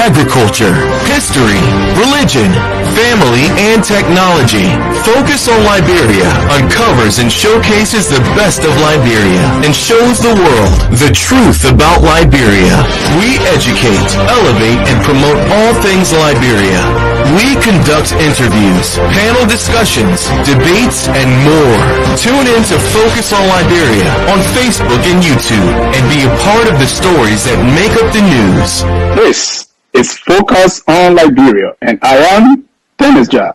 agriculture, history, religion, family, and technology. Focus on Liberia uncovers and showcases the best of Liberia and shows the world the truth about Liberia. We educate, elevate, and promote all things Liberia. We conduct interviews, panel discussions, debates, and more. Tune in to Focus on Liberia on Facebook and YouTube and be a part of the stories that make up the news. This is Focus on Liberia, and I am Dennis Jah.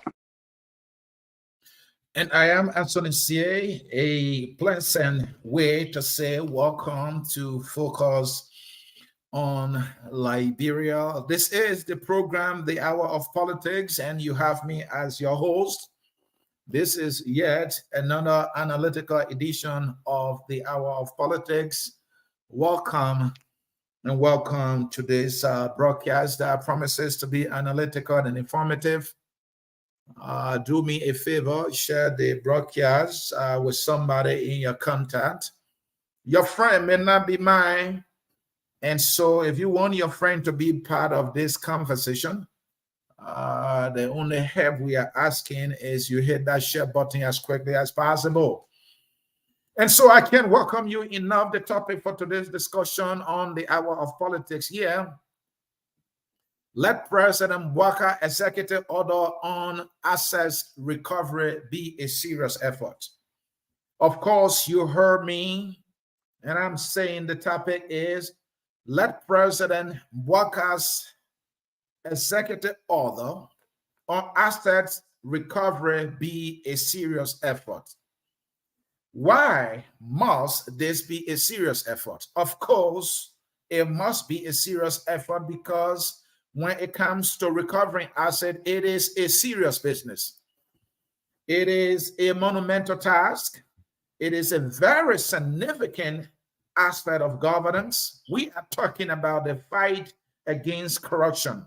And I am Anthony C.A., a pleasant way to say welcome to Focus on Liberia. This is the program, The Hour of Politics, and you have me as your host. This is yet another analytical edition of The Hour of Politics. Welcome and welcome to this broadcast that promises to be analytical and informative. Do me a favor, share the broadcast with somebody in your contact. Your friend may not be mine, and so if you want your friend to be part of this conversation, the only help we are asking is you hit that share button as quickly as possible. And so I can't welcome you enough. The topic for today's discussion on the Hour of Politics here: let President Boakai executive order on assets recovery be a serious effort. Of course, you heard me, and I'm saying the topic is let President Boakai's executive order on assets recovery be a serious effort. Why must this be a serious effort? Of course, it must be a serious effort because when it comes to recovering assets, it is a serious business. It is a monumental task. It is a very significant aspect of governance. We are talking about the fight against corruption.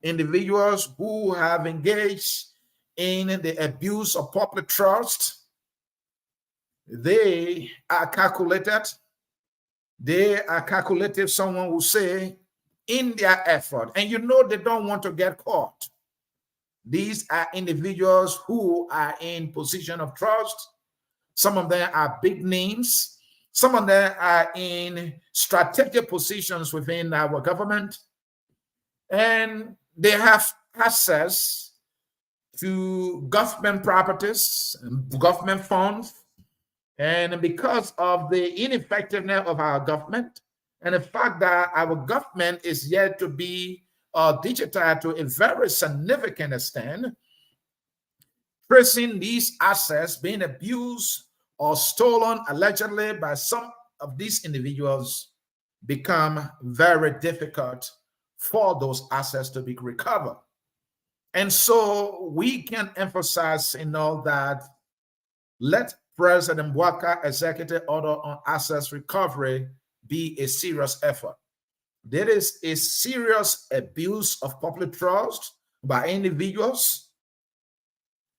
Individuals who have engaged in the abuse of public trust, they are calculated. They are calculative, someone will say, in their effort. And you know they don't want to get caught. These are individuals who are in position of trust. Some of them are big names. Some of them are in strategic positions within our government. And they have access to government properties, government funds. And because of the ineffectiveness of our government and the fact that our government is yet to be digitized to a very significant extent, tracing these assets being abused or stolen allegedly by some of these individuals become very difficult for those assets to be recovered. And so we can emphasize that let President Boakai executive order on assets recovery be a serious effort. There is a serious abuse of public trust by individuals.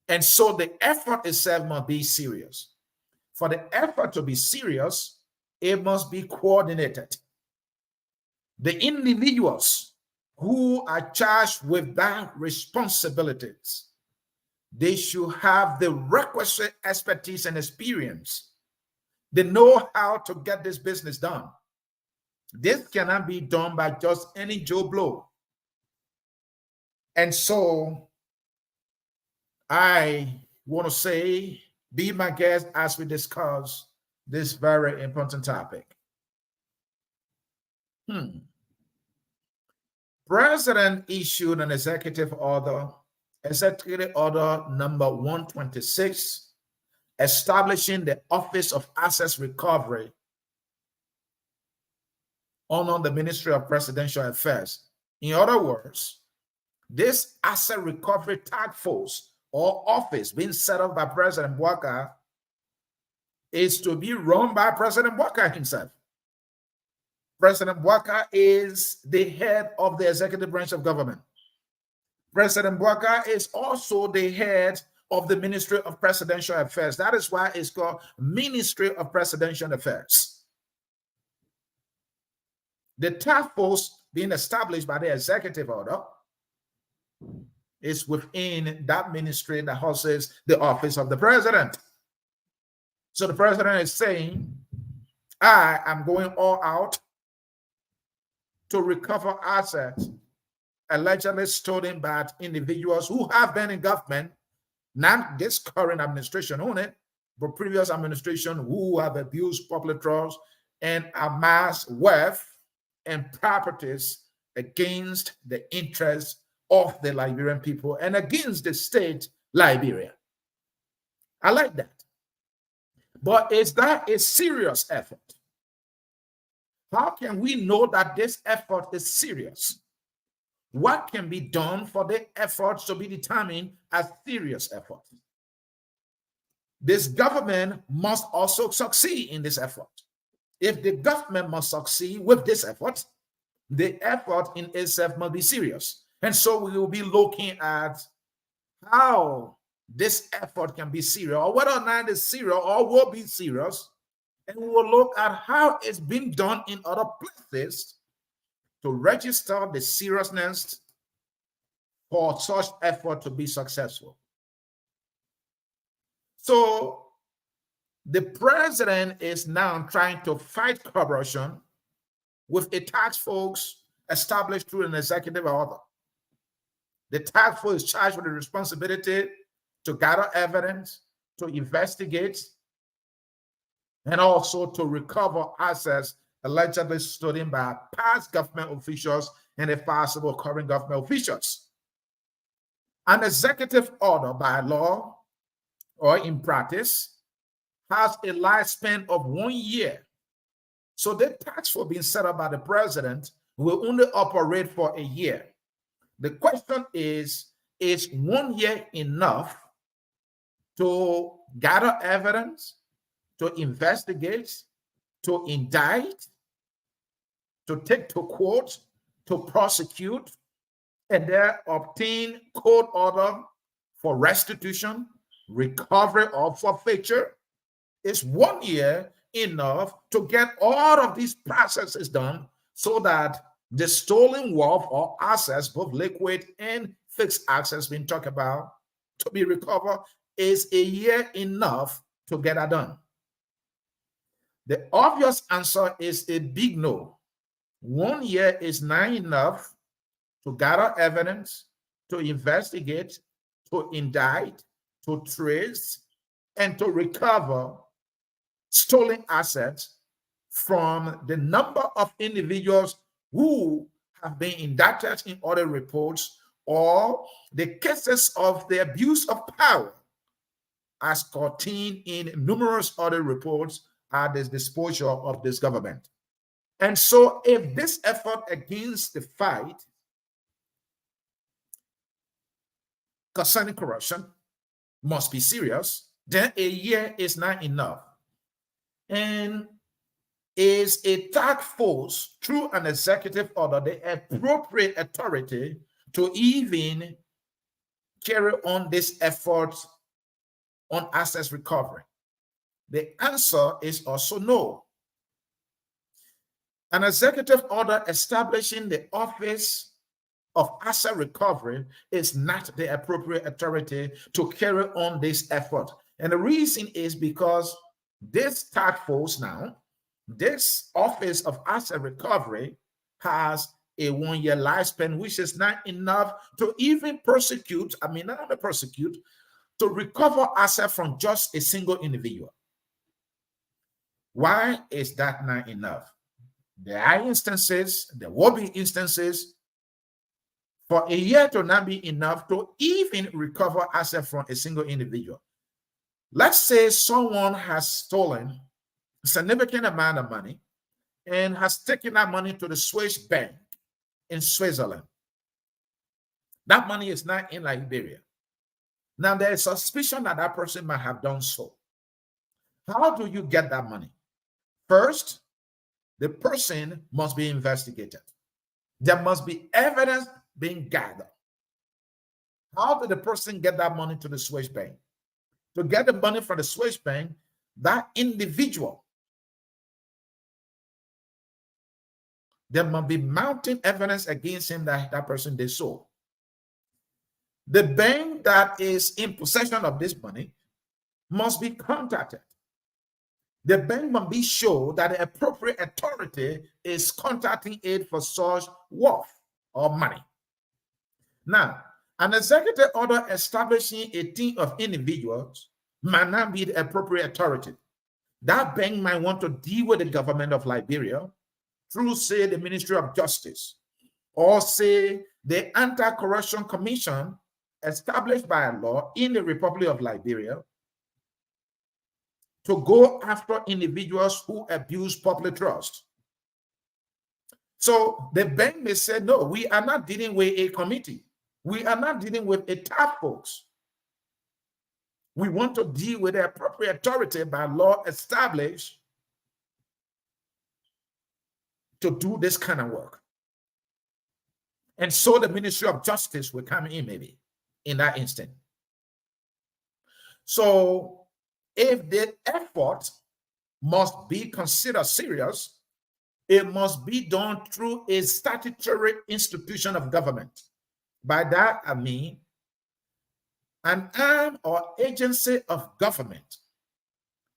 And so the effort itself must be serious. For the effort to be serious, it must be coordinated. The individuals who are charged with that responsibilities, they should have the requisite expertise and experience. They know how to get this business done. This cannot be done by just any Joe Blow. And so I want to say, be my guest as we discuss this very important topic. President issued an executive order number 126, establishing the Office of Assets Recovery under the Ministry of Presidential Affairs. In other words, this asset recovery task force or office being set up by President Boakai is to be run by President Boakai himself. President Boakai is the head of the executive branch of government. President Boakai is also the head of the Ministry of Presidential Affairs. That is why it's called Ministry of Presidential Affairs. The task force being established by the executive order is within that ministry that houses the office of the president. So the president is saying, I am going all out to recover assets allegedly stolen by individuals who have been in government, not this current administration only, but previous administration who have abused public trust and amassed wealth and properties against the interests of the Liberian people and against the state Liberia. I like that. But is that a serious effort? How can we know that this effort is serious? What can be done for the efforts to be determined as serious effort? This government must also succeed in this effort. If the government must succeed with this effort, the effort in itself must be serious. And so we will be looking at how this effort can be serious, or whether or not it's serious or will be serious. And we will look at how it's been done in other places to register the seriousness for such effort to be successful. So the president is now trying to fight corruption with a task force established through an executive order. The task force is charged with the responsibility to gather evidence, to investigate, and also to recover assets allegedly stolen by past government officials and if possible current government officials. An executive order by law or in practice has a lifespan of 1 year. So the task force being set up by the president will only operate for a year. The question is 1 year enough to gather evidence, to investigate, to indict, to take to court, to prosecute, and then obtain court order for restitution, recovery, or forfeiture? Is 1 year enough to get all of these processes done so that the stolen wealth or assets, both liquid and fixed assets being talked about, to be recovered? Is a year enough to get that done? The obvious answer is a big no. 1 year is not enough to gather evidence, to investigate, to indict, to trace, and to recover stolen assets from the number of individuals who have been indicted in other reports, or the cases of the abuse of power as contained in numerous other reports at the disposal of this government. And so if this effort against the fight concerning corruption must be serious, then a year is not enough. And is a task force through an executive order the appropriate authority to even carry on this effort on assets recovery? The answer is also no. An executive order establishing the Office of Asset Recovery is not the appropriate authority to carry on this effort. And the reason is because this task force now, this Office of Asset Recovery, has a 1 year lifespan, which is not enough to even prosecute, not only prosecute, to recover assets from just a single individual. Why is that not enough? There are instances, there will be instances, for a year to not be enough to even recover assets from a single individual. Let's say someone has stolen a significant amount of money and has taken that money to the Swiss bank in Switzerland. That money is not in Liberia. Now, there is suspicion that that person might have done so. How do you get that money? First, the person must be investigated. There must be evidence being gathered. How did the person get that money to the Swiss bank? To get the money from the Swiss bank, that individual there must be mounting evidence against him that that person did so. The bank that is in possession of this money must be contacted. The bank must be sure that the appropriate authority is contacting it for such wealth or money. Now, an executive order establishing a team of individuals might not be the appropriate authority. That bank might want to deal with the government of Liberia through, say, the Ministry of Justice, or say the Anti-Corruption Commission established by law in the Republic of Liberia to go after individuals who abuse public trust. So the bank may say, no, we are not dealing with a committee. We are not dealing with a task force. We want to deal with the appropriate authority by law established to do this kind of work. And so the Ministry of Justice will come in maybe in that instant. So if the effort must be considered serious, it must be done through a statutory institution of government. By that, I mean an arm or agency of government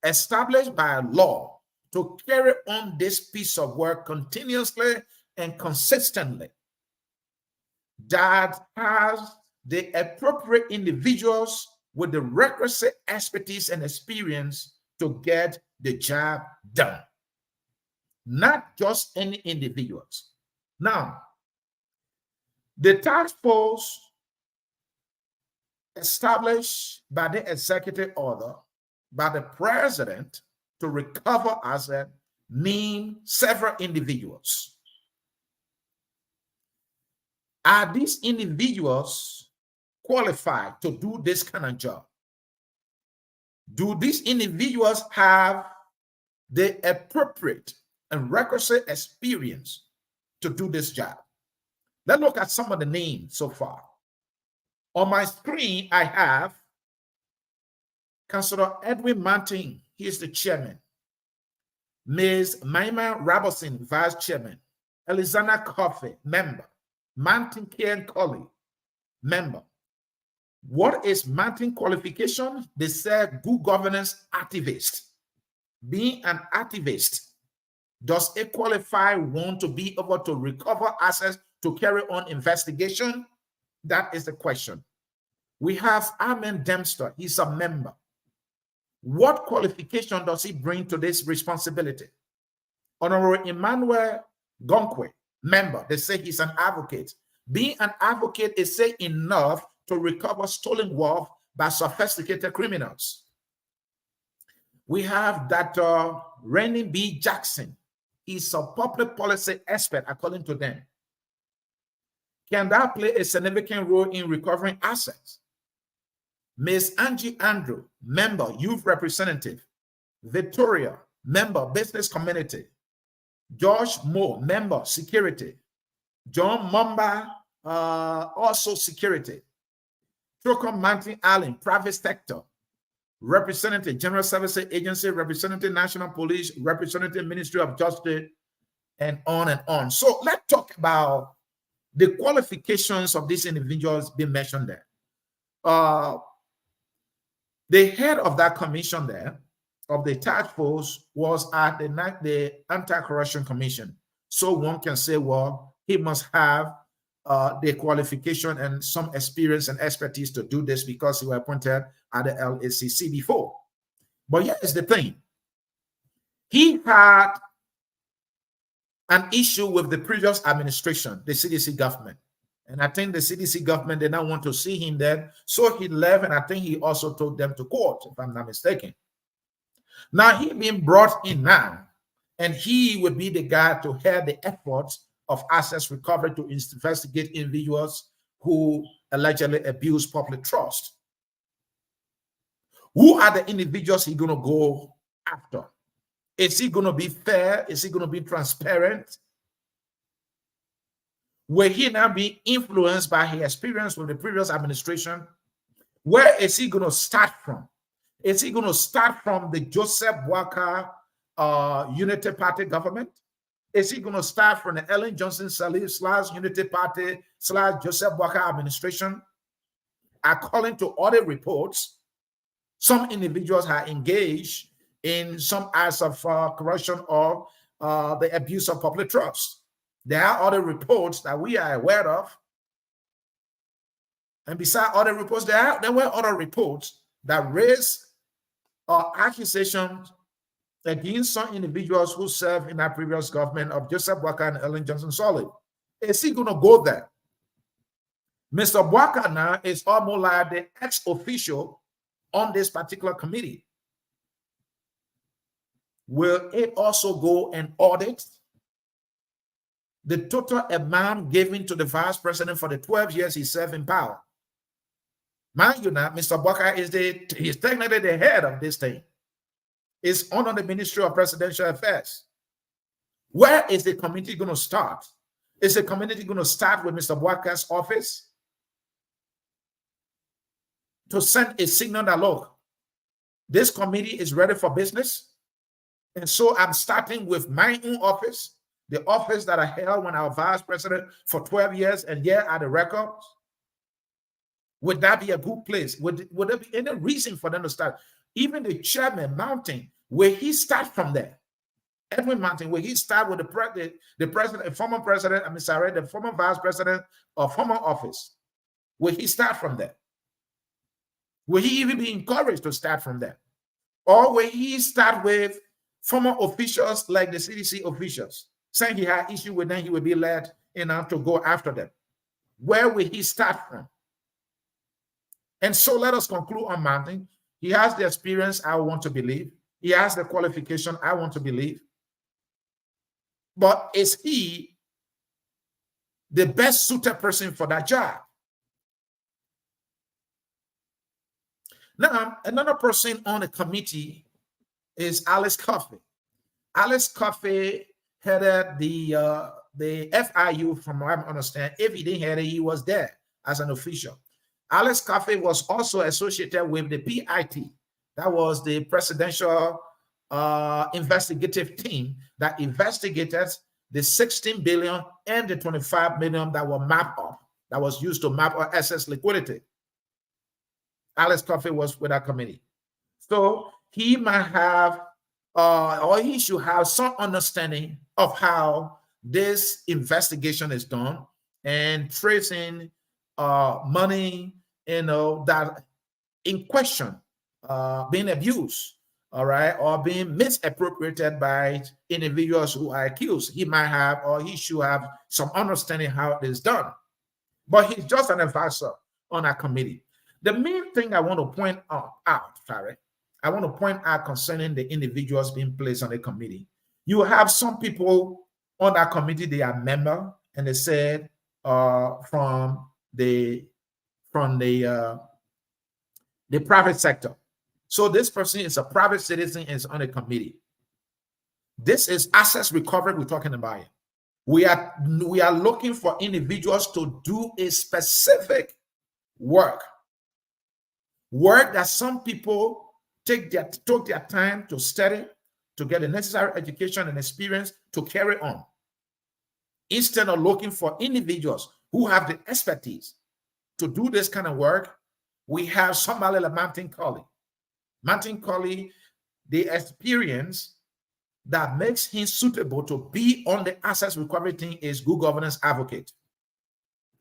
established by law to carry on this piece of work continuously and consistently, that has the appropriate individuals with the requisite expertise and experience to get the job done. Not just any individuals. Now, the task force established by the executive order by the president to recover assets mean several individuals. Are these individuals qualified to do this kind of job? Do these individuals have the appropriate and requisite experience to do this job? Let's look at some of the names so far. On my screen, I have Councillor Edwin Martin, he is the chairman. Ms. Maima Robertson, vice chairman. Elizana Coffey, member. Martin Kian Colley, member. What is Martin qualification? They said good governance activist. Being an activist, does it qualify one to be able to recover assets to carry on investigation? That is the question. We have Armin Dempster, he's a member. What qualification does he bring to this responsibility? Honorable Emmanuel Gonkwe, member, they say he's an advocate. Being an advocate is say enough to recover stolen wealth by sophisticated criminals. We have Dr. Rennie B. Jackson. He's a public policy expert, according to them. Can that play a significant role in recovering assets? Ms. Angie Andrew, member, youth representative. Victoria, member, business community. George Moore, member, security. John Mumba, also security. Trocom Mountain Allen, private sector. Representative, General Services Agency, representative, National Police, representative, Ministry of Justice, and on and on. So let's talk about the qualifications of these individuals being mentioned there. The head of that commission there, of the task force, was at the Anti-Corruption Commission. So one can say, well, he must have the qualification and some experience and expertise to do this because he was appointed at the LACC before. But here's the thing. He had an issue with the previous administration, the CDC government. And I think the CDC government did not want to see him there. So he left, and I think he also took them to court, if I'm not mistaken. Now he being brought in now, and he would be the guy to head the efforts of assets recovery to investigate individuals who allegedly abuse public trust. Who are the individuals he's going to go after? Is he going to be fair? Is he going to be transparent? Will he now be influenced by his experience with the previous administration? Where is he going to start from? Is he going to start from the Joseph Boakai Unity Party government? Is he going to start from the Ellen Johnson Sirleaf / Unity Party / Joseph Boakai administration? According to audit reports, some individuals are engaged in some acts of corruption or the abuse of public trust. There are other reports that we are aware of. And besides other reports, there were other reports that raised accusations against some individuals who served in that previous government of Joseph Boakai and Ellen Johnson Sirleaf. Is he going to go there? Mr. Boakai now is almost like the ex-official on this particular committee. Will it also go and audit the total amount given to the vice president for the 12 years he served in power? Mind you now, Mr. Boakai is technically the head of this thing. It's under the Ministry of Presidential Affairs. Where is the committee going to start? Is the committee going to start with Mr. Boakai's office to send a signal that, look, this committee is ready for business? And so I'm starting with my own office, the office that I held when I was vice president for 12 years, and here are the records. Would that be a good place? Would there be any reason for them to start? Even the chairman, Mountain, will he start from there? Edwin Mountain, will he start with the president, the former president, the former vice president of former office? Will he start from there? Will he even be encouraged to start from there? Or will he start with former officials like the CDC officials, saying he had issue with them, he will be led enough to go after them? Where will he start from? And so let us conclude on Mountain. He has the experience I want to believe. He has the qualification I want to believe. But is he the best suited person for that job? Now, another person on the committee is Alice Coffey. Alice Coffey headed the FIU, from what I understand. If he didn't head it, he was there as an official. Alice Coffey was also associated with the PIT. That was the presidential investigative team that investigated the 16 billion and the 25 million that were mapped up, that was used to map our excess liquidity. Alice Coffey was with that committee. So he might have, or he should have some understanding of how this investigation is done and tracing money, that in question, being abused, all right, or being misappropriated by individuals who are accused. He might have, or he should have, some understanding how it is done. But he's just an advisor on our committee. The main thing I want to point out, I want to point out concerning the individuals being placed on the committee. You have some people on that committee, they are member, and they said from the private sector. So this person is a private citizen and is on a committee. This is assets recovery we're talking about. We are looking for individuals to do a specific work that some people took their time to study, to get the necessary education and experience to carry on. Instead of looking for individuals who have the expertise to do this kind of work, we have somebody like Mountain Colley. Mountain Colley, the experience that makes him suitable to be on the assets recovery team is good governance advocate.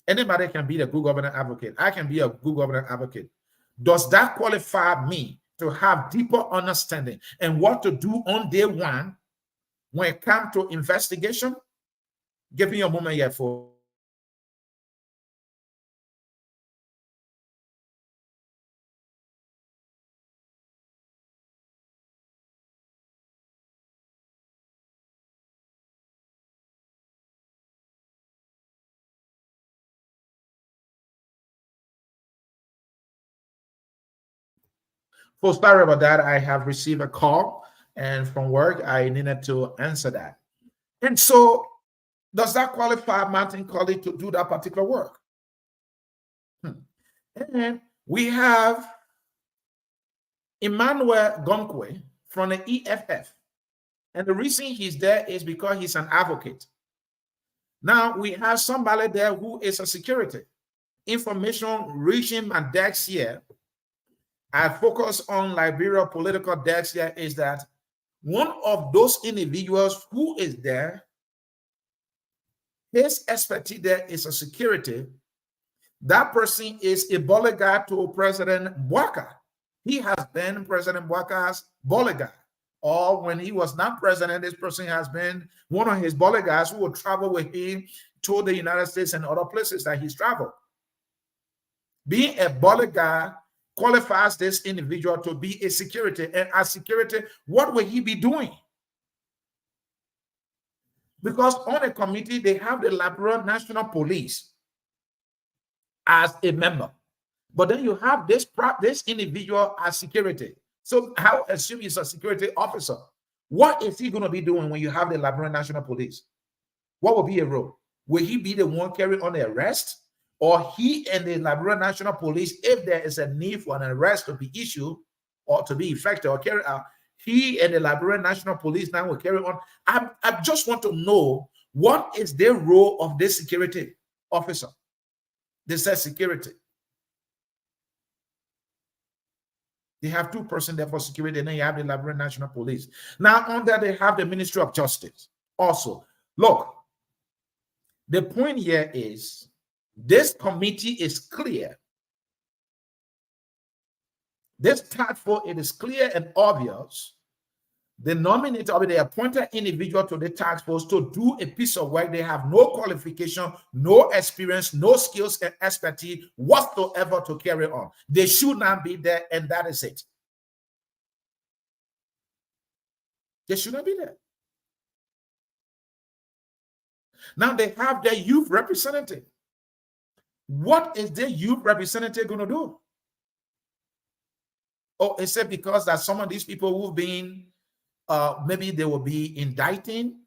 Anybody can be a good governance advocate. I can be a good governance advocate. Does that qualify me to have deeper understanding and what to do on day one when it comes to investigation? Give me a moment here for. Oh, sorry about that. I have received a call, and from work, I needed to answer that. And so, does that qualify Mountain Colley to do that particular work? And we have Emmanuel Gonkwe from the EFF. And the reason he's there is because he's an advocate. Now we have somebody there who is a security. Information reaching my desk here, I focus on Liberia political desk here, is that one of those individuals who is there, his expertise there is a security. That person is a bodyguard to President Boakai. He has been President Boakai's bodyguard. Or when he was not president, this person has been one of his bodyguards who will travel with him to the United States and other places that he's traveled. Being a bodyguard qualifies this individual to be a security. And as security, what will he be doing? Because on a committee, they have the Liberia National Police as a member. But then you have this individual as security. So I assume he's a security officer. What is he going to be doing when you have the Liberian National Police? What will be a role? Will he be the one carrying on the arrest? Or he and the Liberian National Police, if there is a need for an arrest to be issued or to be effected or carried out, he and the Liberian National Police now will carry on. I just want to know, what is the role of this security officer? They said security. They have two persons there for security, and then you have the Liberian National Police. Now, on that, they have the Ministry of Justice also. Look, the point here is this committee is clear. This task force, it is clear and obvious. The nominated or the appointed individual to the task force to do a piece of work, they have no qualification, no experience, no skills and expertise whatsoever to carry on. They should not be there, and that is it. They should not be there. Now they have their youth representative. What is the youth representative going to do? Oh, except because that some of these people who've been maybe they will be indicting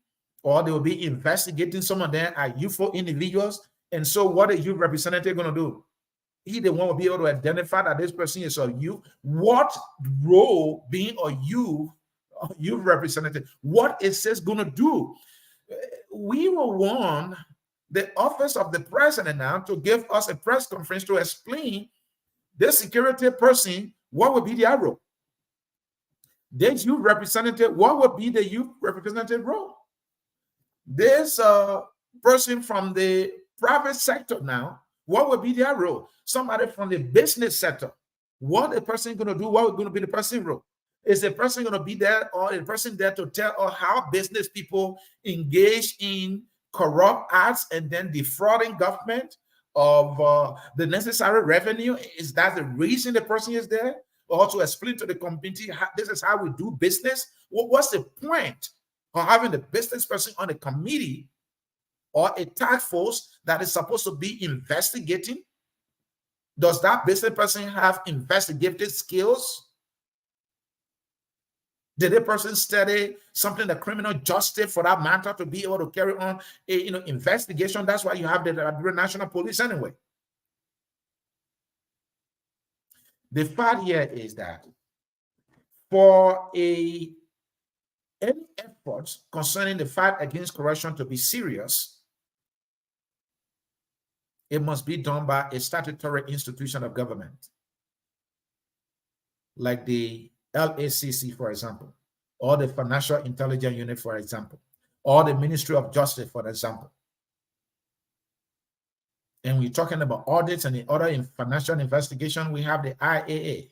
or they will be investigating. Some of them are youthful individuals. And so what is youth representative going to do? He the one will be able to identify that this person is a youth. What role being a youth representative, what is this going to do? We will want the office of the president now to give us a press conference to explain this security person, what would be their role? This youth representative, what would be the youth representative role? This person from the private sector now, what would be their role? Somebody from the business sector, what the person going to do? What is going to be the person role? Is the person going to be there, or is the person there to tell us how business people engage in corrupt acts and then defrauding government of the necessary revenue? Is that the reason the person is there? Or to explain to the community, this is how we do business? What's the point of having the business person on a committee or a task force that is supposed to be investigating? Does that business person have investigative skills? Did the person study something, the criminal justice for that matter, to be able to carry on a investigation? That's why you have the National Police anyway. The fact here is that for any efforts concerning the fight against corruption to be serious, it must be done by a statutory institution of government, like the LACC, for example, or the Financial Intelligence Unit, for example, or the Ministry of Justice, for example. And we're talking about audits and the other financial investigation. We have the IAA,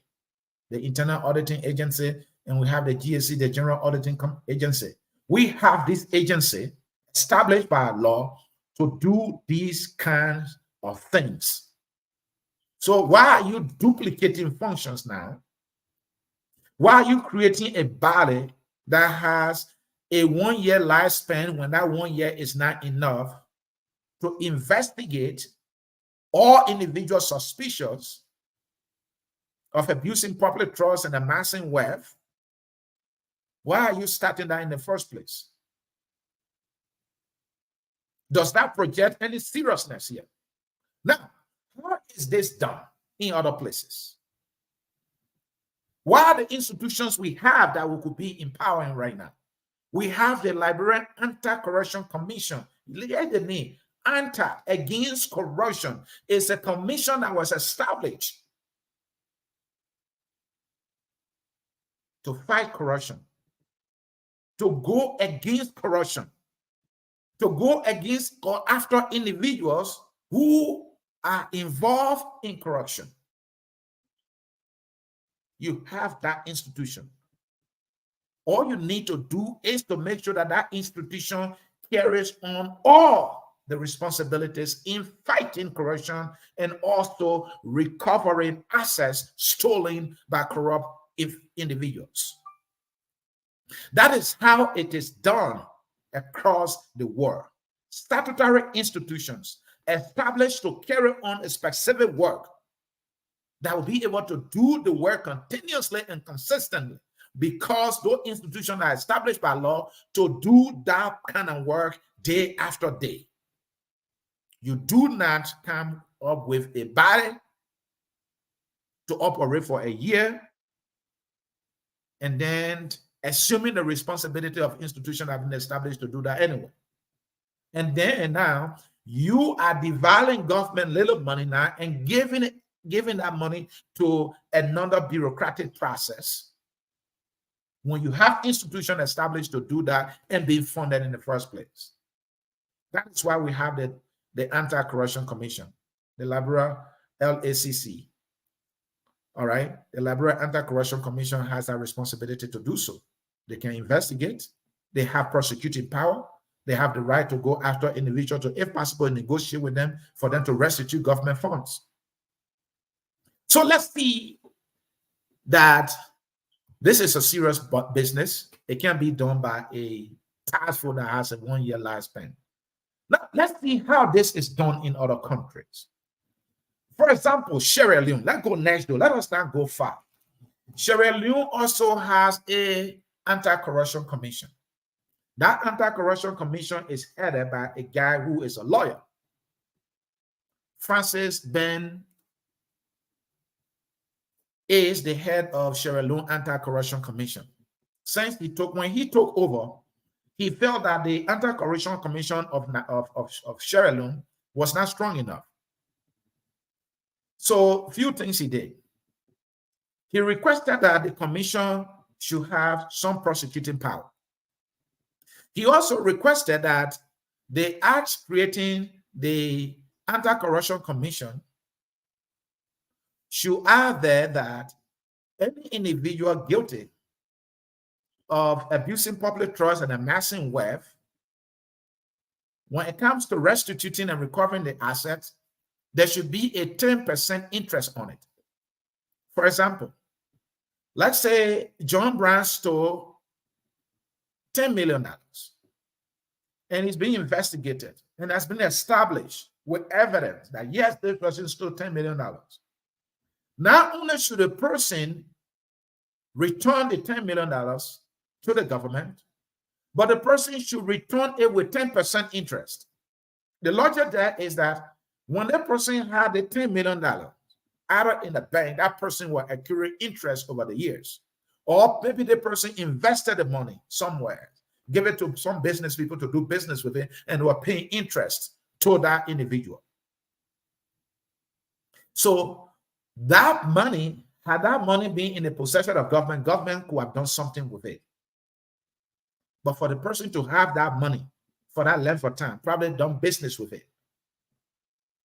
the Internal Auditing Agency, and we have the GSC, the General Auditing Agency. We have this agency established by law to do these kinds of things. So why are you duplicating functions now? Why are you creating a body that has a 1 year lifespan when that 1 year is not enough to investigate all individuals suspicious of abusing public trust and amassing wealth? Why are you starting that in the first place? Does that project any seriousness here? Now, how is this done in other places? What are the institutions we have that we could be empowering right now? We have the Liberian Anti-Corruption Commission. Look at the name. Anti, against corruption. It's a commission that was established to fight corruption, to go against corruption, to go against or after individuals who are involved in corruption. You have that institution. All you need to do is to make sure that that institution carries on all the responsibilities in fighting corruption and also recovering assets stolen by corrupt individuals. That is how it is done across the world. Statutory institutions established to carry on a specific work that will be able to do the work continuously and consistently, because those institutions are established by law to do that kind of work day after day. You do not come up with a body to operate for a year and then assuming the responsibility of institutions have been established to do that anyway. And then now you are devaluing government little money now and giving that money to another bureaucratic process when you have institutions established to do that and being funded in the first place. That is why we have the Anti-Corruption Commission, the Liberia LACC. All right, the Liberia Anti-Corruption Commission has that responsibility to do so. They can investigate, they have prosecuting power, they have the right to go after individuals to, if possible, negotiate with them for them to restitute government funds. So let's see that this is a serious business. It can be done by a task force that has a 1-year lifespan. Now, let's see how this is done in other countries. For example, Sierra Leone. Let's go next door. Let us not go far. Sierra Leone also has an anti-corruption commission. That anti-corruption commission is headed by a guy who is a lawyer, Francis Ben is the head of Sierra Leone Anti-Corruption Commission. When he took over, he felt that the Anti-Corruption Commission of Sierra Leone was not strong enough. So, few things he did. He requested that the commission should have some prosecuting power. He also requested that the act creating the Anti-Corruption Commission should add there that any individual guilty of abusing public trust and amassing wealth, when it comes to restituting and recovering the assets, there should be a 10% interest on it. For example, let's say John Brown stole $10 million and he's being investigated and has been established with evidence that yes, this person stole $10 million. Not only should a person return the $10 million to the government, but the person should return it with 10% interest. The logic there is that when that person had the $10 million either in the bank, that person will accrue interest over the years. Or maybe the person invested the money somewhere, give it to some business people to do business with it, and were paying interest to that individual. So that money, had that money been in the possession of government, government could have done something with it. But for the person to have that money for that length of time, probably done business with it,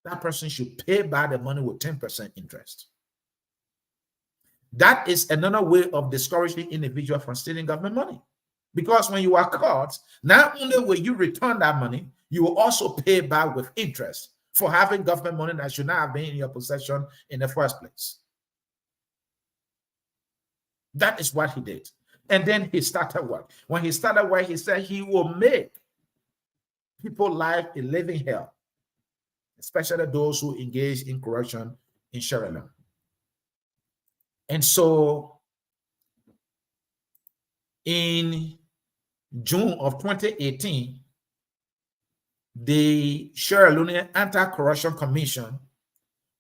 that person should pay back the money with 10% interest. That is another way of discouraging individuals from stealing government money. Because when you are caught, not only will you return that money, you will also pay back with interest for having government money that should not have been in your possession in the first place. That is what he did. And then he started work. When he started work, he said he will make people's life a living hell, especially those who engage in corruption in Sierra Leone. And so in June of 2018, the Sierra Leone Anti-Corruption Commission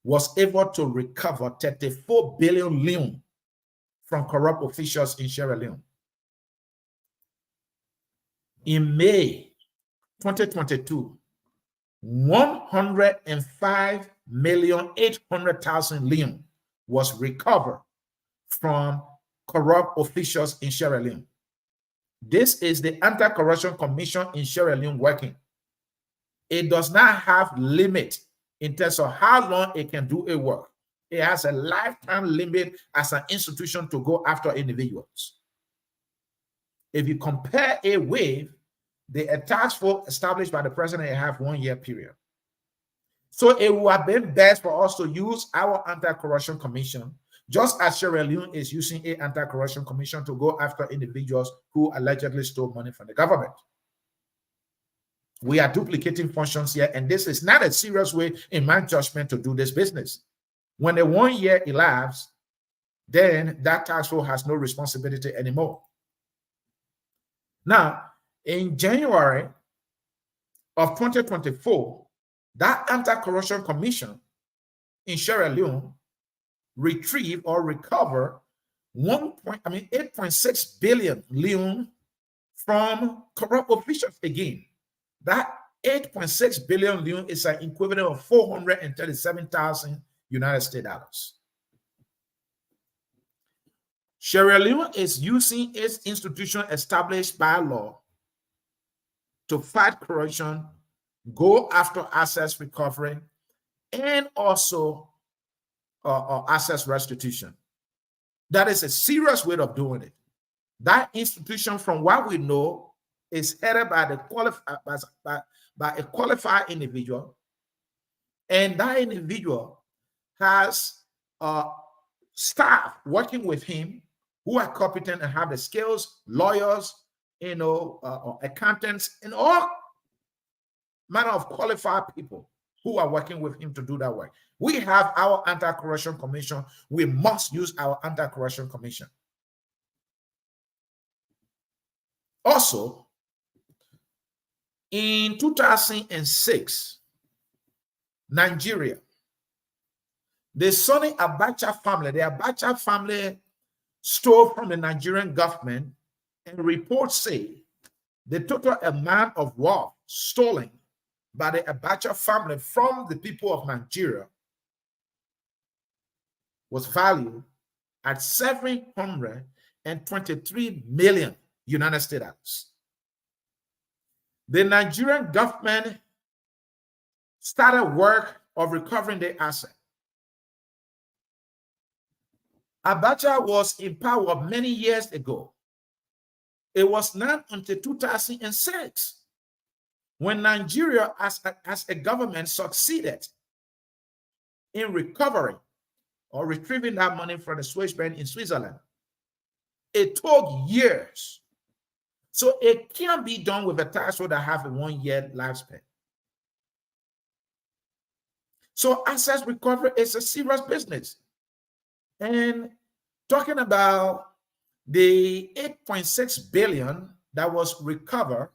was able to recover 34 billion leone from corrupt officials in Sierra Leone. In May 2022, 105,800,000 leon was recovered from corrupt officials in Sierra Leone. This is the Anti-Corruption Commission in Sierra Leone working. It does not have limit in terms of how long it can do a work. It has a lifetime limit as an institution to go after individuals. If you compare it with the task force established by the president, it have 1 year period. So it would have been best for us to use our Anti-Corruption Commission, just as Sierra Leone is using an Anti-Corruption Commission to go after individuals who allegedly stole money from the government. We are duplicating functions here, and this is not a serious way, in my judgment, to do this business. When the 1 year elapses, then that task force has no responsibility anymore. Now, in January of 2024, that Anti-Corruption Commission in Sierra Leone retrieved or recovered 8.6 billion leon from corrupt officials again. That 8.6 billion leon is an equivalent of 437,000 United States dollars. Sierra Leone is using its institution established by law to fight corruption, go after assets recovery, and also assets restitution. That is a serious way of doing it. That institution, from what we know, is headed by a qualified individual, and that individual has staff working with him who are competent and have the skills, lawyers, accountants, and all manner of qualified people who are working with him to do that work. We have our Anti-Corruption Commission. We must use our Anti-Corruption Commission. Also, in 2006, Nigeria, the Sonny Abacha family stole from the Nigerian government, and reports say the total amount of wealth stolen by the Abacha family from the people of Nigeria was valued at 723 million United States dollars. The Nigerian government started work of recovering the asset. Abacha was in power many years ago. It was not until 2006 when Nigeria as a government succeeded in recovering or retrieving that money from the Swiss bank in Switzerland. It took years. So it can't be done with a tax force that have a 1 year lifespan. So assets recovery is a serious business. And talking about the 8.6 billion that was recovered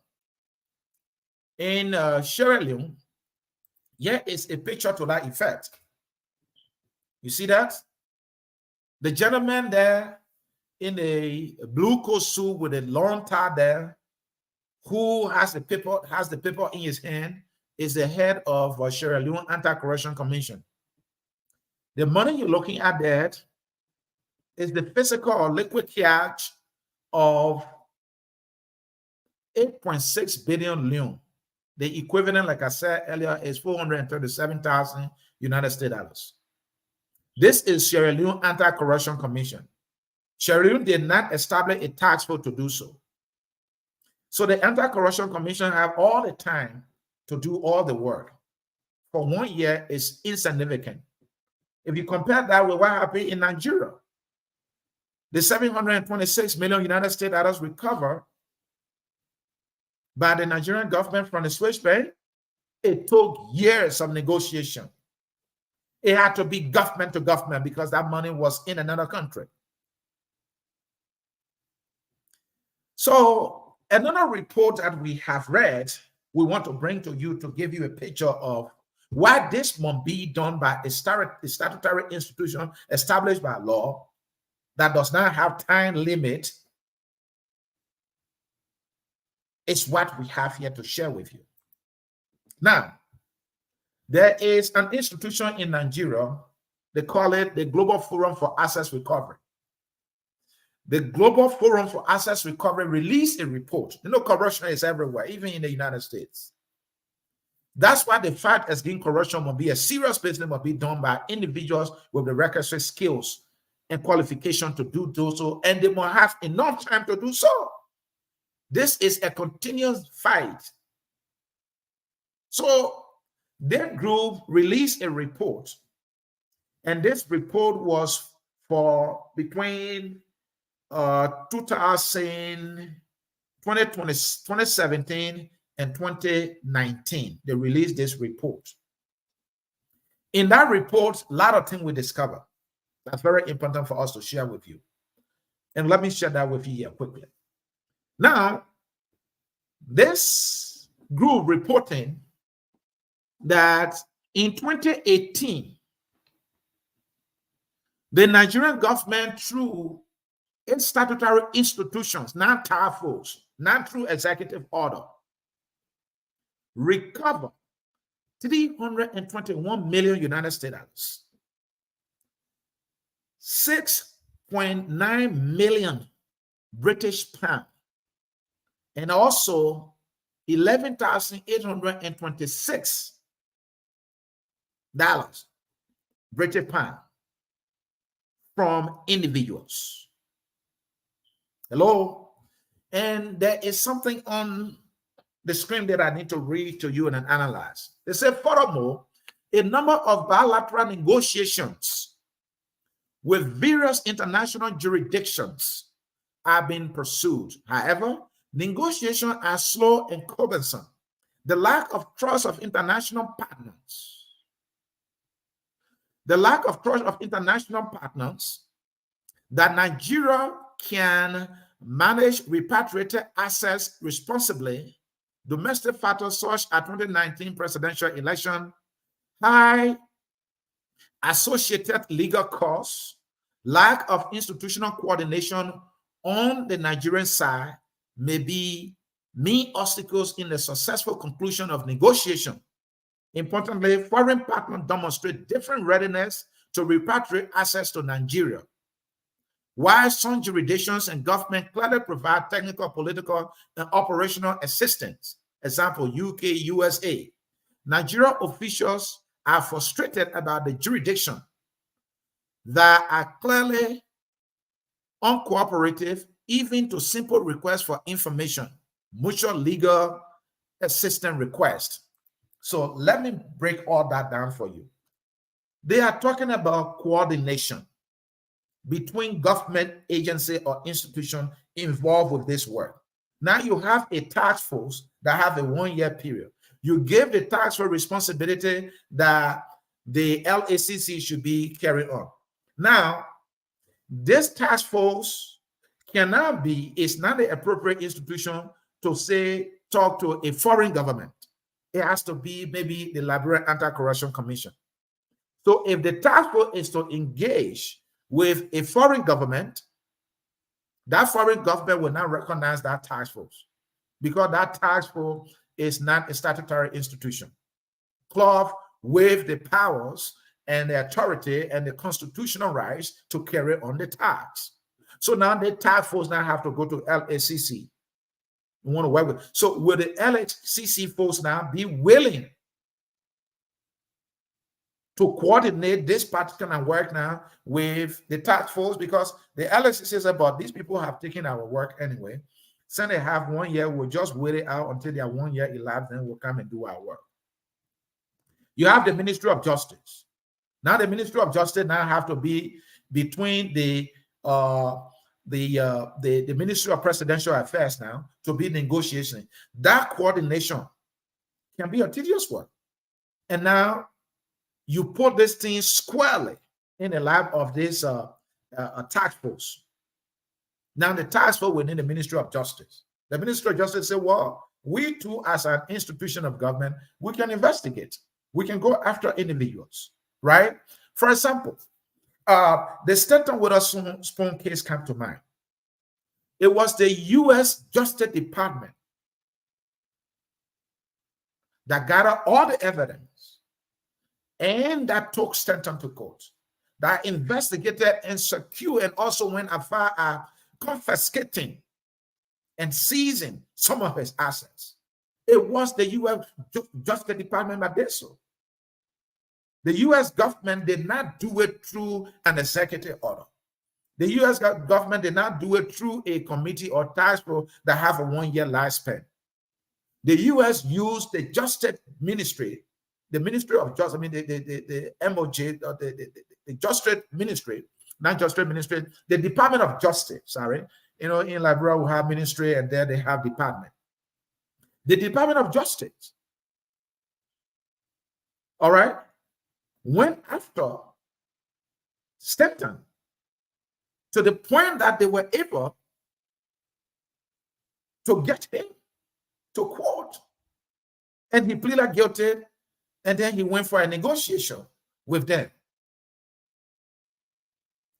in Sierra Leone, here is a picture to that effect. You see that? The gentleman there in a blue coat suit with a long tie there, who has the paper in his hand, is the head of Sierra Leone Anti-Corruption Commission. The money you're looking at there is the physical or liquid cash of 8.6 billion leon. The equivalent, like I said earlier, is 437,000 United States dollars. This is Sierra Leone Anti-Corruption Commission. Sierra Leone did not establish a task force to do so. So the Anti-Corruption Commission have all the time to do all the work. For 1 year is insignificant. If you compare that with what happened in Nigeria, the 726 million United States dollars recovered by the Nigerian government from the Swiss bank, it took years of negotiation. It had to be government to government because that money was in another country. So another report that we have read, we want to bring to you to give you a picture of why this must be done by a statutory institution established by law that does not have time limit is what we have here to share with you. Now, there is an institution in Nigeria, they call it the Global Forum for Assets Recovery. The Global Forum for Assets Recovery released a report. You know, corruption is everywhere, even in the United States. That's why the fight against corruption must be a serious business, must be done by individuals with the requisite skills and qualification to do so, and they must have enough time to do so. This is a continuous fight. So their group released a report, and this report was for between 2017 and 2019. They released this report. In that report, a lot of things we discover that's very important for us to share with you. And let me share that with you here quickly. Now, this group reporting that in 2018, the Nigerian government, through its statutory institutions, not TAFOs, not through executive order, recovered 321 million United States dollars, 6.9 million British pounds, and also 11,826 dollars British pound from individuals. Hello? And there is something on the screen that I need to read to you and analyze. They say, furthermore, a number of bilateral negotiations with various international jurisdictions are being pursued. However, negotiations are slow and cumbersome. The lack of trust of international partners. The lack of trust of international partners that Nigeria can manage repatriated assets responsibly, domestic factors such as 2019 presidential election, high associated legal costs, lack of institutional coordination on the Nigerian side may be main obstacles in the successful conclusion of negotiation. Importantly, foreign partners demonstrate different readiness to repatriate assets to Nigeria. While some jurisdictions and government clearly provide technical, political, and operational assistance, example, UK, USA, Nigeria officials are frustrated about the jurisdiction that are clearly uncooperative, even to simple requests for information, mutual legal assistance requests. So let me break all that down for you. They are talking about coordination between government agency or institution involved with this work. Now you have a task force that have a 1-year period. You give the task force responsibility that the LACC should be carried on. Now, this task force cannot be, it's not the appropriate institution to say, talk to a foreign government. It has to be maybe the Liberian Anti-Corruption Commission. So if the task force is to engage with a foreign government, that foreign government will not recognize that task force because that task force is not a statutory institution. CLOV waived the powers and the authority and the constitutional rights to carry on the task. So now the task force now have to go to LACC. We want to work with. So will the LACC folks now be willing to coordinate this particular work now with the task force? Because the LACC says about these people have taken our work anyway. So they have 1 year, we'll just wait it out until their 1 year elapsed, then we'll come and do our work. You have the Ministry of Justice. Now the Ministry of Justice now have to be between the Ministry of Presidential Affairs now to be negotiation. That coordination can be a tedious work. And now you put this thing squarely in the lap of this task force. Now the task force within the Ministry of Justice. The Ministry of Justice said, well, we too, as an institution of government, we can investigate. We can go after individuals, right? For example, the Stanton Witherspoon case came to mind. It was the U.S. Justice Department that gathered all the evidence and that took Stanton to court, that investigated and secured and also went as far as confiscating and seizing some of his assets. It was the U.S. Justice Department that did so. The U.S. government did not do it through an executive order. The U.S. government did not do it through a committee or task force that have a 1-year lifespan. The U.S. used the Justice Ministry, the Ministry of Justice, I mean the MOJ, or the Justice Ministry, not Justice Ministry, the Department of Justice, sorry. You know, in Liberia we have ministry and there they have department. The Department of Justice, all right, went after Stanton to the point that they were able to get him to court. And he pleaded guilty, and then he went for a negotiation with them.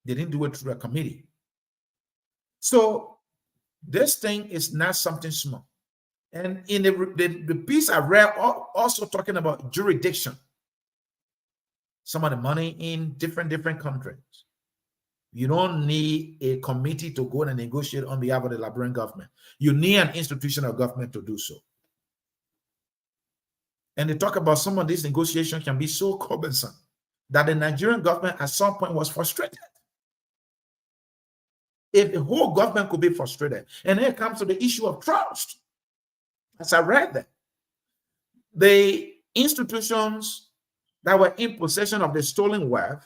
They didn't do it through a committee. So this thing is not something small. And in the piece I read, also talking about jurisdiction, some of the money in different countries. You don't need a committee to go and negotiate on behalf of the Liberian government. You need an institution of government to do so. And they talk about some of these negotiations can be so cumbersome that the Nigerian government at some point was frustrated. If the whole government could be frustrated, and then it comes to the issue of trust. As I read that, the institutions that were in possession of the stolen wealth,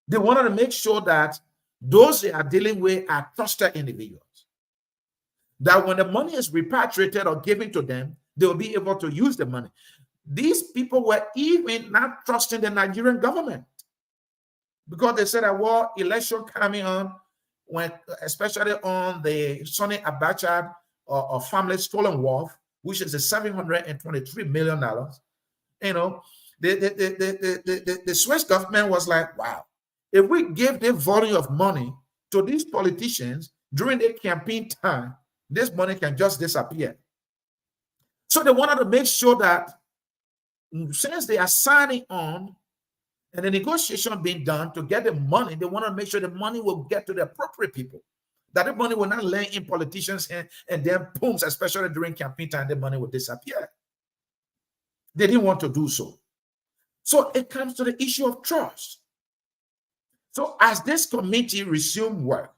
they wanted to make sure that those they are dealing with are trusted individuals. That when the money is repatriated or given to them, they will be able to use the money. These people were even not trusting the Nigerian government because they said that, well, election coming on, when especially on the Sonny Abacha or family stolen wealth, which is the $723 million. You know, the Swiss government was like, wow, if we give the volume of money to these politicians during their campaign time, this money can just disappear. So they wanted to make sure that since they are signing on and the negotiation being done to get the money, they want to make sure the money will get to the appropriate people. That the money will not lay in politicians' hands and then boom, especially during campaign time, the money will disappear. They didn't want to do so. So it comes to the issue of trust. So as this committee resume work,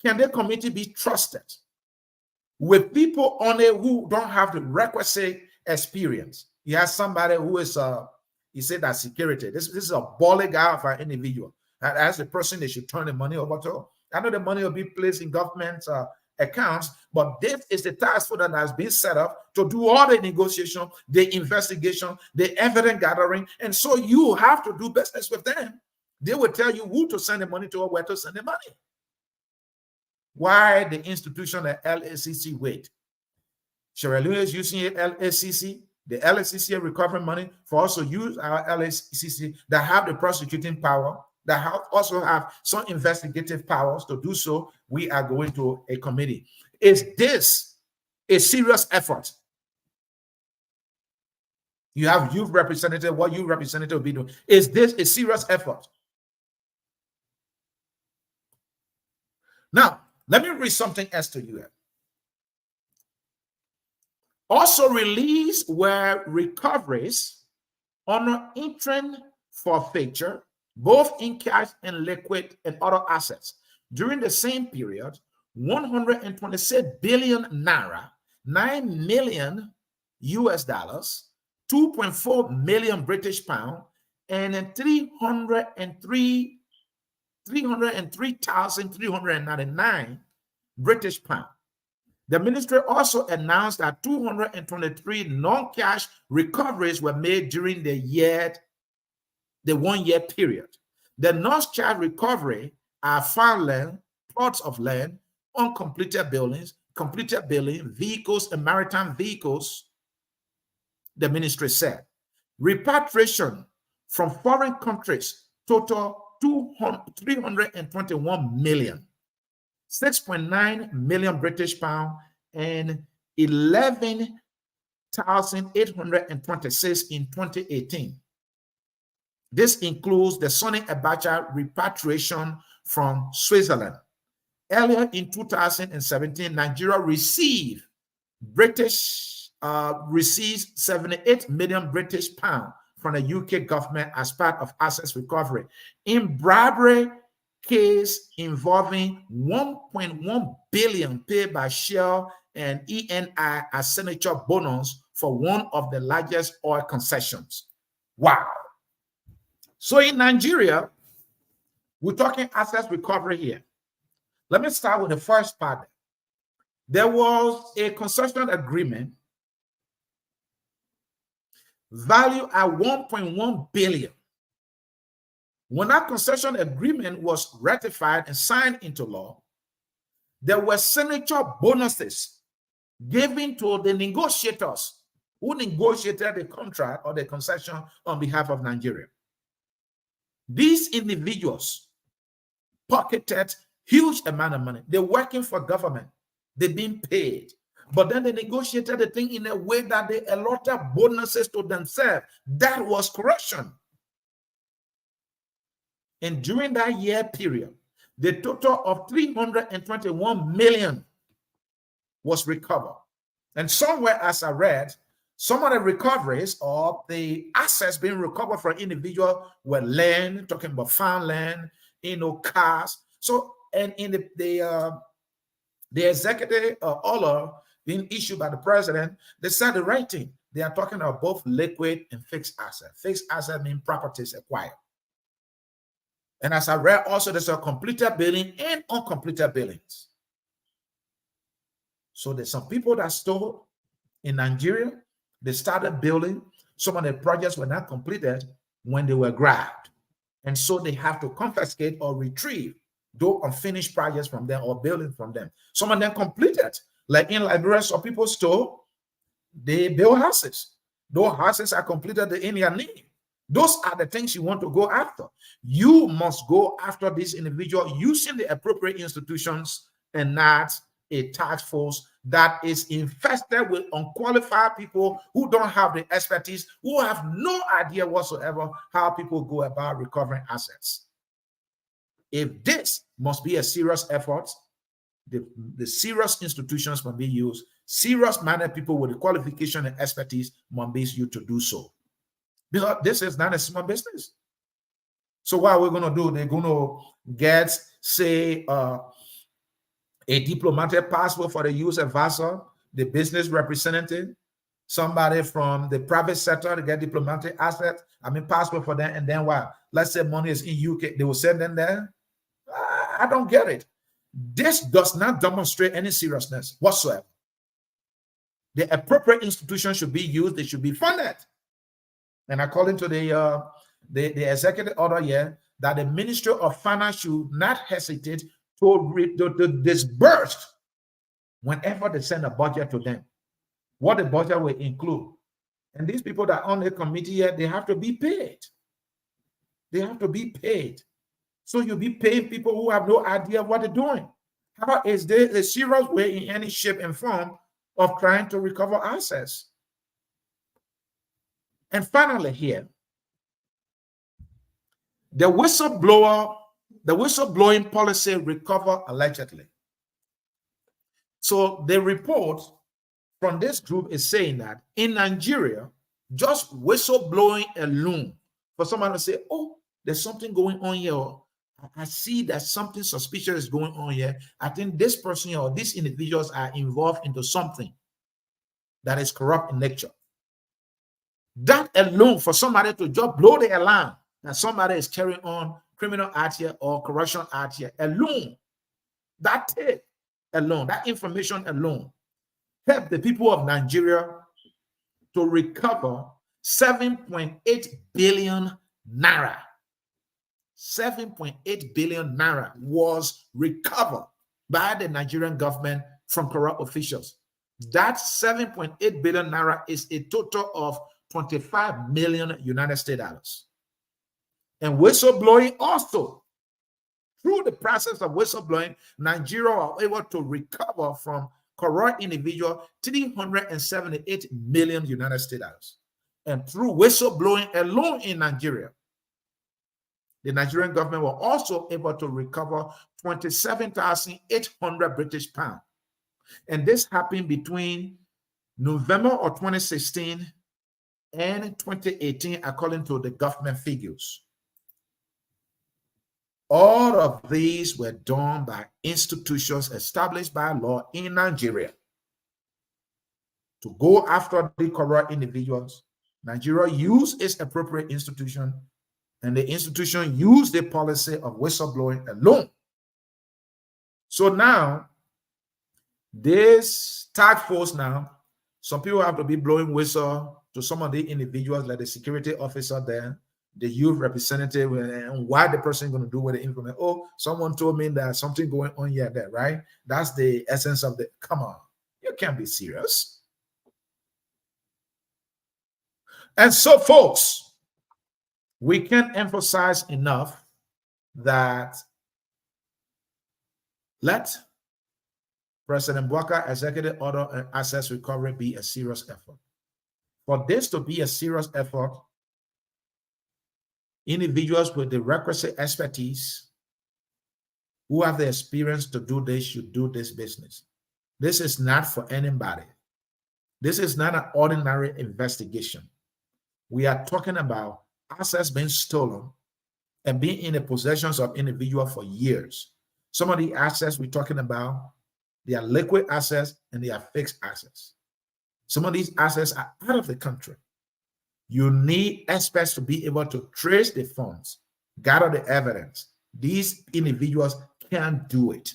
can the committee be trusted with people on it who don't have the requisite experience? You have somebody who is he said that security. This is a baller guy of an individual. And as the person they should turn the money over to. I know the money will be placed in government accounts, but this is the task force that has been set up to do all the negotiation, the investigation, the evidence gathering. And so you have to do business with them. They will tell you who to send the money to or where to send the money. Why the institution, the LACC, wait? Sierra Leone is using LACC. The LACC recovering money for also use our LACC that have the prosecuting power, that also have some investigative powers to do so. We are going to a committee. Is this a serious effort? You have youth representative, what youth representative will be doing. Is this a serious effort? Now, let me read something else to you. Also released were recoveries on interim forfeiture, both in cash and liquid and other assets. During the same period, 126 billion naira, 9 million US dollars, 2.4 million British pound, and 303,399 British pound. The ministry also announced that 223 non-cash recoveries were made during the 1 year period. The non-cash recovery are farmland, plots of land, uncompleted buildings, completed building, vehicles, and maritime vehicles, the ministry said. Repatriation from foreign countries total 321 million. 6.9 million British pound and 11 1,826 in 2018. This includes the Sonny Abacha repatriation from Switzerland. Earlier in 2017, Nigeria received 78 million British pounds from the UK government as part of assets recovery. In bribery case involving 1.1 billion paid by Shell and ENI as signature bonus for one of the largest oil concessions. Wow. So in Nigeria, we're talking assets recovery here. Let me start with the first part. There was a concession agreement valued at 1.1 billion. When that concession agreement was ratified and signed into law, there were signature bonuses given to the negotiators who negotiated the contract or the concession on behalf of Nigeria. These individuals pocketed huge amount of money. They're working for government. They're being paid. But then they negotiated the thing in a way that they allotted bonuses to themselves. That was corruption. And during that year period, the total of 321 million was recovered. And somewhere, as I read, some of the recoveries or the assets being recovered from individual were land, talking about farmland, cars. So, and in the executive order being issued by the president, they said the right thing. They are talking about both liquid and fixed asset. Fixed asset means properties acquired. And as I read, also there's a completed building and uncompleted buildings. So there's some people that stole in Nigeria. They started building. Some of the projects were not completed when they were grabbed. And so they have to confiscate or retrieve those unfinished projects from them or buildings from them. Some of them completed. Like in Liberia, some people stole, they build houses. Those houses are completed in their name. Those are the things you want to go after. You must go after this individual using the appropriate institutions and not a task force that is infested with unqualified people who don't have the expertise, who have no idea whatsoever how people go about recovering assets. If this must be a serious effort, the serious institutions must be used, serious-minded people with the qualification and expertise must be used to do so. Because this is not a small business. So what we're going to do, they're going to get, say, a diplomatic passport for the user vessel, the business representative, somebody from the private sector to get diplomatic passport for them, and then what? Let's say money is in UK, they will send them there. I don't get it. This does not demonstrate any seriousness whatsoever. The appropriate institutions should be used, they should be funded. And according to the executive order here, that the Ministry of Finance should not hesitate to disburse whenever they send a budget to them, what the budget will include. And these people that are on the committee here, they have to be paid. They have to be paid. So you'll be paying people who have no idea what they're doing. How is there a serious way in any shape and form of trying to recover assets? And finally here, the whistleblowing policy recover allegedly. So the report from this group is saying that in Nigeria, just whistleblowing alone, for someone to say, oh, there's something going on here, I see that something suspicious is going on here, I think this person or these individuals are involved into something that is corrupt in nature. That alone, for somebody to just blow the alarm that somebody is carrying on criminal act here or corruption act here alone, that tape alone, that information alone, helped the people of Nigeria to recover 7.8 billion naira. 7.8 billion naira was recovered by the Nigerian government from corrupt officials. That 7.8 billion naira is a total of 25 million United States dollars. And whistleblowing also, through the process of whistleblowing, Nigeria are able to recover from corrupt individual 378 million United States dollars. And through whistleblowing alone in Nigeria, the Nigerian government was also able to recover 27,800 British pounds. And this happened between November of 2016 and 2018, according to the government figures. All of these were done by institutions established by law in Nigeria to go after the corrupt individuals. Nigeria used its appropriate institution, and the institution used the policy of whistleblowing alone. So now, this task force now, some people have to be blowing whistle to some of the individuals, like the security officer there, the youth representative, and why the person going to do with the information. Oh, someone told me there's something going on here, there, right? That's the essence of the, come on, you can't be serious. And so, folks, we can't emphasize enough that let President Boakai executive order and assets recovery be a serious effort. For this to be a serious effort, individuals with the requisite expertise who have the experience to do this should do this business. This is not for anybody. This is not an ordinary investigation. We are talking about assets being stolen and being in the possessions of individuals for years. Some of the assets we're talking about, they are liquid assets and they are fixed assets. Some of these assets are out of the country. You need experts to be able to trace the funds, gather the evidence. These individuals can't do it.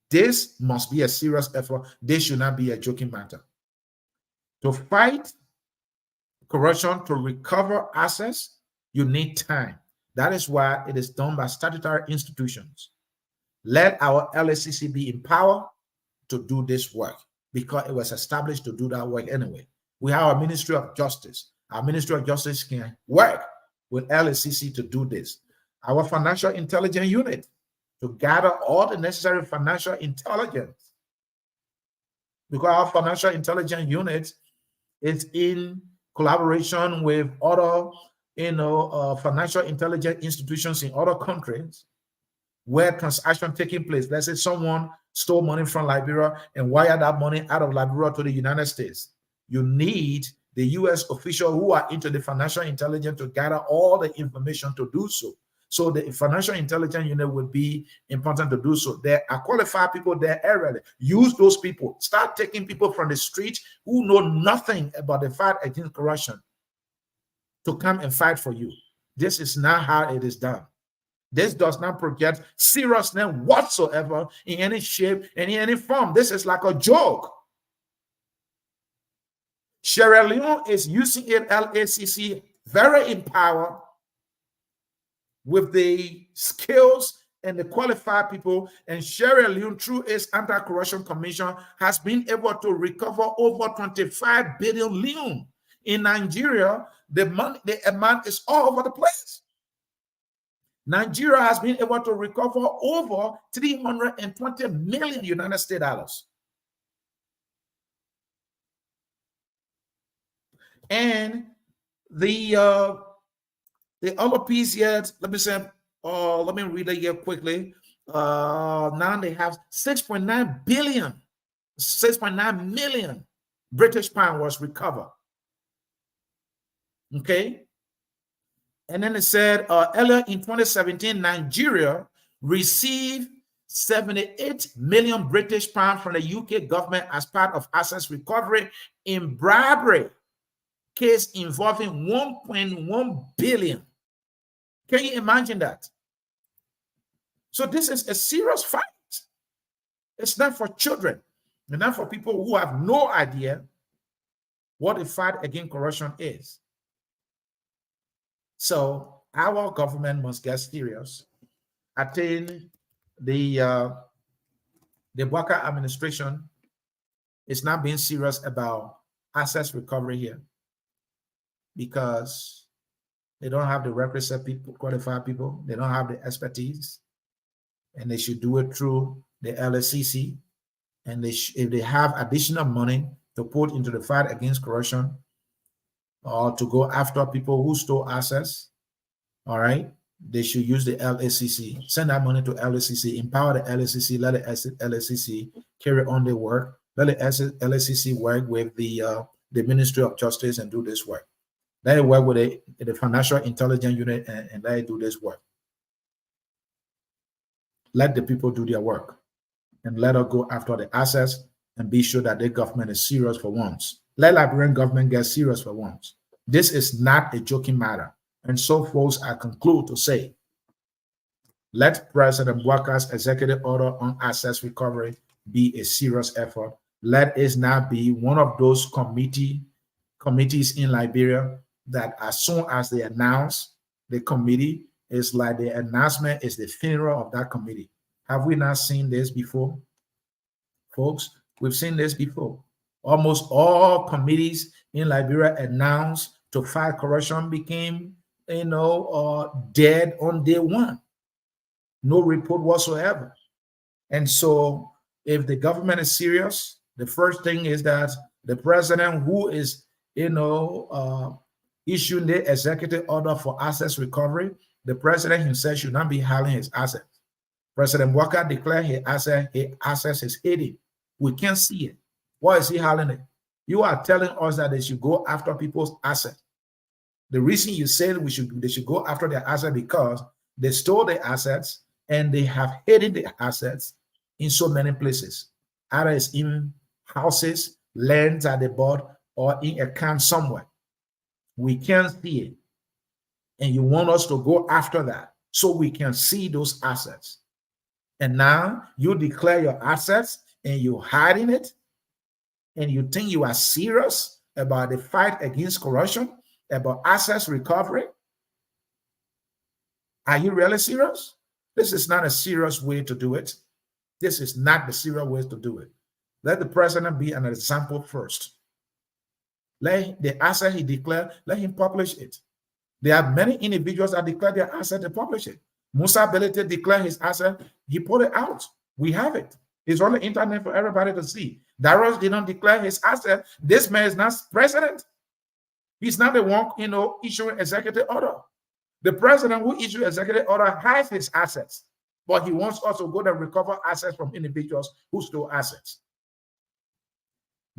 This must be a serious effort. This should not be a joking matter. To fight corruption, to recover assets, you need time. That is why it is done by statutory institutions. Let our LACC be empowered to do this work because it was established to do that work anyway. We have a Ministry of Justice. Our Ministry of Justice can work with LACC to do this. Our Financial Intelligence Unit to gather all the necessary financial intelligence, because our Financial Intelligence Unit is in collaboration with other, financial intelligence institutions in other countries where transactions taking place. Let's say someone stole money from Liberia and wired that money out of Liberia to the United States. You need the U.S. officials who are into the financial intelligence to gather all the information to do so. So the Financial Intelligence Unit would be important to do so. There are qualified people there already. Use those people. Start taking people from the street who know nothing about the fight against corruption to come and fight for you. This is not how it is done. This does not project seriousness whatsoever in any shape and in any form. This is like a joke. Sierra Leone is using it, LACC, very empowered with the skills and the qualified people, and Sierra Leone, through its anti-corruption commission, has been able to recover over 25 billion leon. In Nigeria, the amount is all over the place. Nigeria has been able to recover over 320 million United States dollars. And the other piece here, let me read it here quickly. Now they have 6.9 billion, 6.9 million British pound was recovered. Okay. And then it said earlier in 2017, Nigeria received 78 million British pounds from the UK government as part of assets recovery in bribery case involving 1.1 billion. Can you imagine that? So this is a serious fight. It's not for children. It's not for people who have no idea what the fight against corruption is. So our government must get serious. I think the Boakai administration is not being serious about assets recovery here because they don't have the requisite people, qualified people. They don't have the expertise, and they should do it through the LSCC, and if they have additional money to put into the fight against corruption or to go after people who stole assets, all right, they should use the LSCC. Send that money to LSCC, empower the LSCC, let the LSCC carry on their work. Let the LSCC work with the Ministry of Justice and do this work. Let it work with the Financial Intelligence Unit and let it do this work. Let the people do their work and let us go after the assets and be sure that the government is serious for once. Let Liberian government get serious for once. This is not a joking matter. And so, folks, I conclude to say, let President Boakai's executive order on assets recovery be a serious effort. Let it not be one of those committees in Liberia that as soon as they announce the committee, it's like the announcement is the funeral of that committee. Have we not seen this before? Folks, we've seen this before. Almost all committees in Liberia announced to fight corruption became, dead on day one. No report whatsoever. And so if the government is serious, the first thing is that the president who is, issuing the executive order for assets recovery, the president himself should not be hiding his assets. President Boakai declared his assets is hidden. We can't see it. Why is he hiding it? You are telling us that they should go after people's assets. The reason you said they should go after their assets because they stole their assets and they have hidden the assets in so many places. Either it's in houses, lands that they bought, or in account somewhere. We can't see it. And you want us to go after that so we can see those assets. And now you declare your assets and you're hiding it. And you think you are serious about the fight against corruption, about assets recovery? Are you really serious? This is not a serious way to do it. This is not the serious way to do it. Let the president be an example first. Let the asset he declared, let him publish it. There are many individuals that declare their asset to publish it. Musa Belete declared his asset, he put it out. We have it. It's on the internet for everybody to see. Darius did not declare his asset. This man is not president. He's not the one, issuing executive order. The president who issued executive order hides his assets, but he wants us to go and recover assets from individuals who stole assets.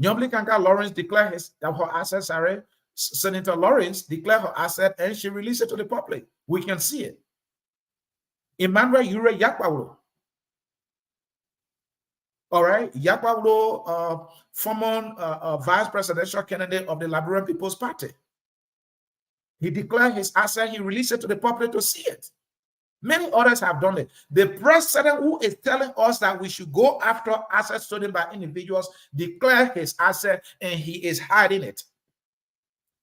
Nyobli Kanka Lawrence declared her assets are. Senator Lawrence declared her asset and she released it to the public. We can see it. Emmanuel Ure Yakpawulo. All right, Yakpawulo, former vice presidential candidate of the Liberian People's Party. He declared his asset, he released it to the public to see it. Many others have done it. The president who is telling us that we should go after assets stolen by individuals declared his asset and he is hiding it.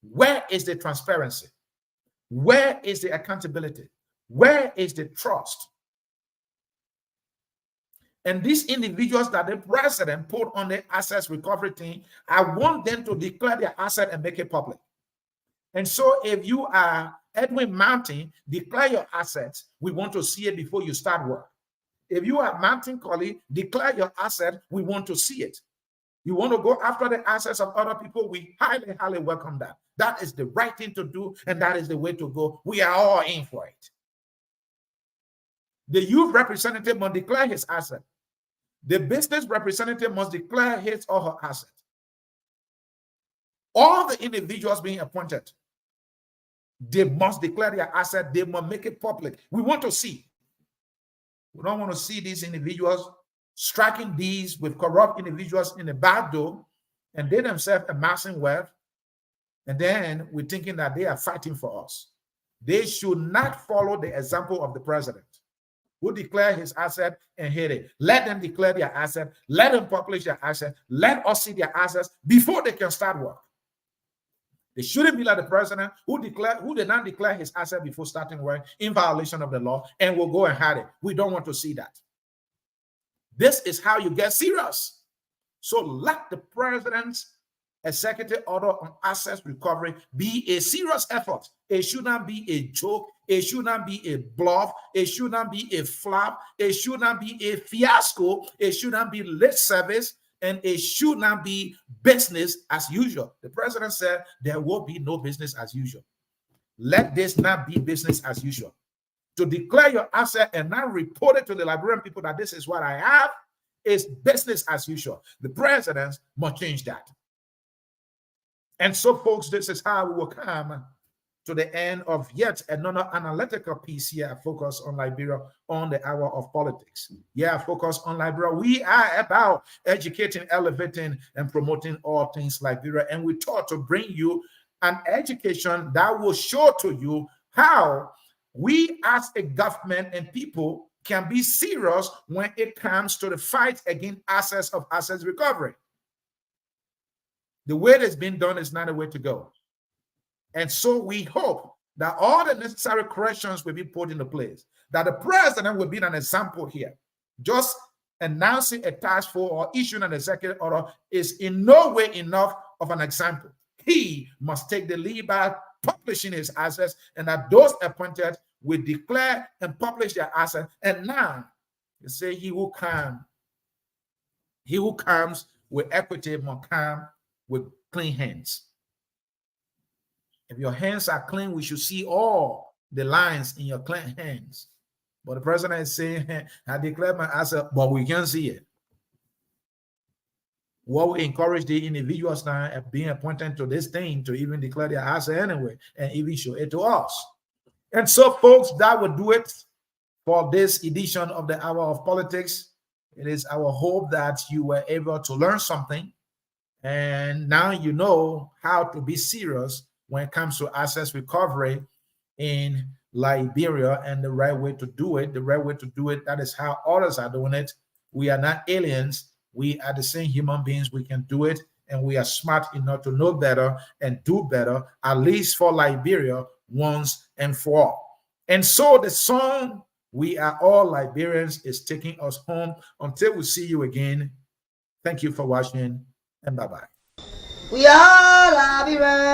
Where is the transparency? Where is the accountability? Where is the trust? And these individuals that the president put on the assets recovery team, I want them to declare their asset and make it public. And so if you are Edwin Mountain, declare your assets. We want to see it before you start work. If you are Mountain Colley, declare your asset. We want to see it. You want to go after the assets of other people, we highly, highly welcome that. That is the right thing to do, and that is the way to go. We are all in for it. The youth representative must declare his asset. The business representative must declare his or her asset. All the individuals being appointed, they must declare their asset. They must make it public. We want to see. We don't want to see these individuals striking deals with corrupt individuals in the back door and they themselves amassing wealth. And then we're thinking that they are fighting for us. They should not follow the example of the president who declared his asset and hid it. Let them declare their asset. Let them publish their asset. Let us see their assets before they can start work. They shouldn't be like the president who did not declare his asset before starting work in violation of the law and will go and hide it. We don't want to see that. This is how you get serious. So let the president's executive order on assets recovery be a serious effort. It should not be a joke. It should not be a bluff. It should not be a flop. It should not be a fiasco. It should not be lip service. And it should not be business as usual. The president said there will be no business as usual. Let this not be business as usual. To declare your asset and not report it to the Liberian people that this is what I have is business as usual. The president must change that. And so, folks, this is how we will come to the end of yet another analytical piece here. Focus on Liberia on the hour of politics. Yeah, focus on Liberia. We are about educating, elevating, and promoting all things Liberia. And we thought to bring you an education that will show to you how we as a government and people can be serious when it comes to the fight against assets recovery. The way that's been done is not a way to go. And so we hope that all the necessary corrections will be put into place, that the president will be an example here. Just announcing a task force or issuing an executive order is in no way enough of an example. He must take the lead by publishing his assets, and that those appointed will declare and publish their assets. And now, they say he who comes with equity must come with clean hands. If your hands are clean, we should see all the lines in your clean hands. But the president is saying, I declare my asset, but we can't see it. What we encourage the individuals now being appointed to this thing to even declare their asset anyway and even show it to us. And so, folks, that will do it for this edition of the Hour of Politics. It is our hope that you were able to learn something. And now you know how to be serious when it comes to assets recovery in Liberia and the right way to do it. The right way to do it, that is how others are doing it. We are not aliens. We are the same human beings. We can do it. And we are smart enough to know better and do better, at least for Liberia, once and for all. And so the song, We Are All Liberians, is taking us home. Until we see you again, thank you for watching, and bye-bye. We are Liberians.